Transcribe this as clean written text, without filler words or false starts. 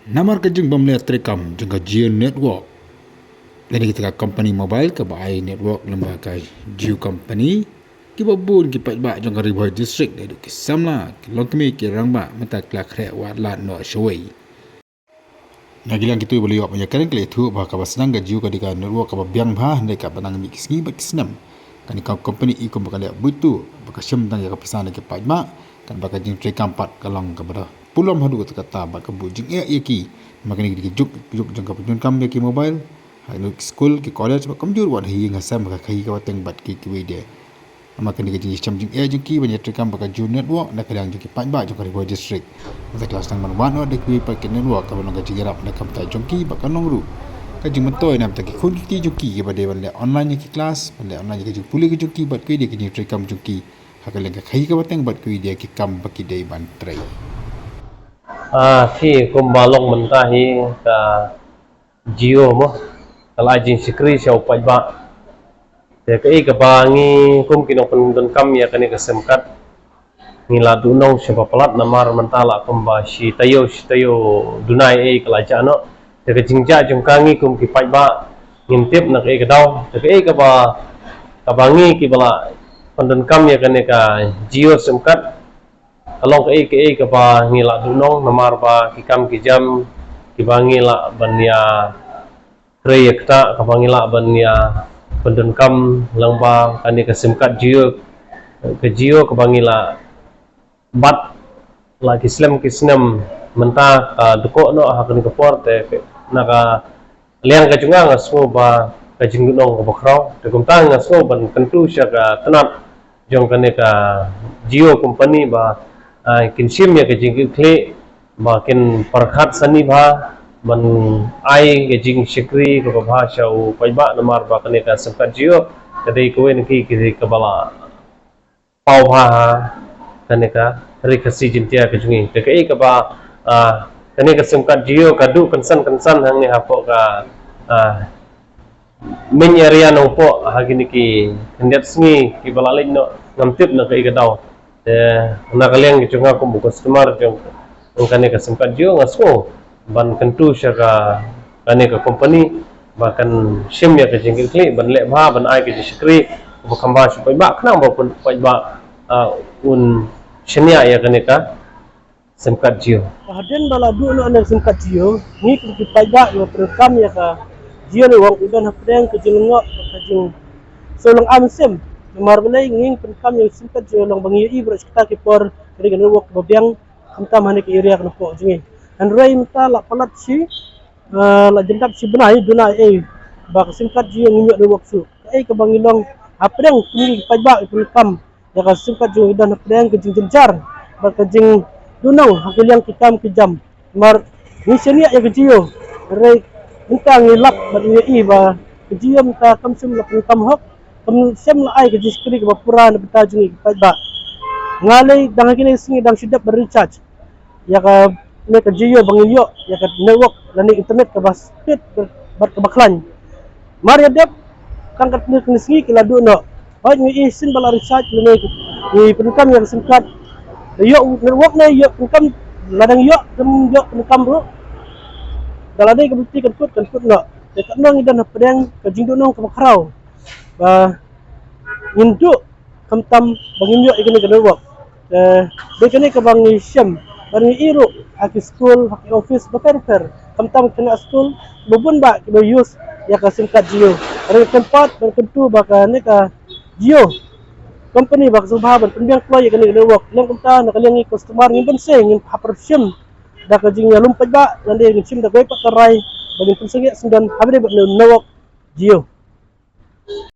Namar ka jeng bamle trekam jeng ka Jio network. Jadi kita company mobile ke bai network lembaga Jio company ki babun ki pat ba jeng ka Riboy district dari ki samla ki lokmi ki rangba mata klak re wa la no showai. Nagilang kitu boleh wak banyak kan kle thu ba ka basnang ka Jio ka dika network ka biang ba ndai ka banang mi kisngi ba kisnam. Kan ka company ikum ba kale butu ba ka syam tang ya ka pesan ke pat ma kan ba ka jeng trekam pat kalong ka bada. Pulam hadu kata ba ka bujing ki makani ki juk jeng ka pun kam ki mobile hanu school ki college ba kam jur wan hi ngasam ka khai ka wateng bat ki wede makani ki jeng jeng jeng ki banyak trekam ba ka Jio network na kadang jeng ki pat ba jeng ka Riboy district mata kelas nang man wan de ki pa ki network ka ban ka jigarap na kam ta jeng ki ba ka nongru ka jeng mentoy nam ta ki khun ki jeng ki ba de ban le online ki kelas ban le online ki jeng puli ki jeng ki bat ki de ki trekam jeng ki hakale ka khai ka wateng bat ki de ki kam ba ki de ban trai ที่คุมบาลงมันตาฮีกับจิโอมั้งกลายจินสิกรีเชาไปบ้าแต่ก็อีกบางงี้คุมกินอเป็นดนคำya kanอีกสำคัญงี้ลาดูน้องเชฟพลัดน้ำมันตาละคุมบาชีตายโยดูนายกลายจานเนาะแต่ก็จริงจ้าจงกางงี้คุมกิไปบ้างินเทียบนักดาวแต่ก็อีกบางงี้กิบละเป็นดนคำya kanอีกจิโอสำคัญkalau ke ba ngila dunong namar ba kikam kijam kibangila banya kreyekta kabangila banya pendon kam langba kani kesemkat Jio ke Jio kabangila bat la kisnem menta ka duko no hakni ka porte naka liang ka junga ngaso ba ka jingdunong ka bakraw te kumtang ngaso ban kantu sya ka tanat jong kani ka Jio company ba kinsim ya kejing kle makin perkhat sani bha man ai kejing shikri ko bahasa u paiba namar ba kane ka samkat Jio kadai ko en ki kabala pau bha kane ka rikasi jintia kejungi te kai ka ba kane ka samkat Jio kadu kansan hang ni hapo ka min area no po hagini ki hendet sngi ki balalin no ngamtip na kai ka daw nak kalian gitu nggak aku customer yang kane ka sempat Jio ngasko ban kentu sya ka kane ka company bahkan sim ya ka jengkel kli ban le bha ban ai ka jikri bukan ba supaya ba kana ba pun ba un shenia ya kane ka sempat Jio haden bala du no ana sempat Jio ni ki paiba yo program ya ka Jio ni wang udan hapdeng ke jelengok ka jeng solong am sim marbelai nging penkam yang simpat Jio long bangi i beras kita kipor dari kan wok babiang kamtam hane ke area kan po jingi andrai mta la palat si la jendap si benai dunai ba simpat Jio ngiyok de wok su ke bangi long apreng kini paiba penkam ya ka simpat Jio dan apreng ke jing jenjar ba ke jing dunong hakil yang kitam kijam mar ni senia ya ke Jio rei mta ngilap ba i ba ke Jio mta kamsum la penkam hok sem la ai ke jiskri ke bapura na betajungi ke ba ngalai dang kini singi dang sidap berrecharge ya ka ne ke Jio bangilyo ya ka network lani internet ke bas speed bar ke baklan mar ya dep kangkat ne ke singi ke ladu no ba ngi isin bala recharge ni penkam yang singkat yo network ne yo penkam ladang yo penkam bro dalade ke bukti kan put no ya ka nong idan pedang ke jingdonong ke bakrau ba induk kamtam bangimyo ikani ka network bekani ka bangi syam bangi iru aki school aki office beker kamtam kena school bubun ba kido use ya ka singkat Jio ari tempat berkentu baka ne ka Jio company bak subha ban penbiang employee ikani ka network lang kamta nakaliangi customer ngin benseng ngin hapar syam da ka jing lumpaj ba nande ngin sim da goy pakarai bagi pensengi sendan habire ba network Jio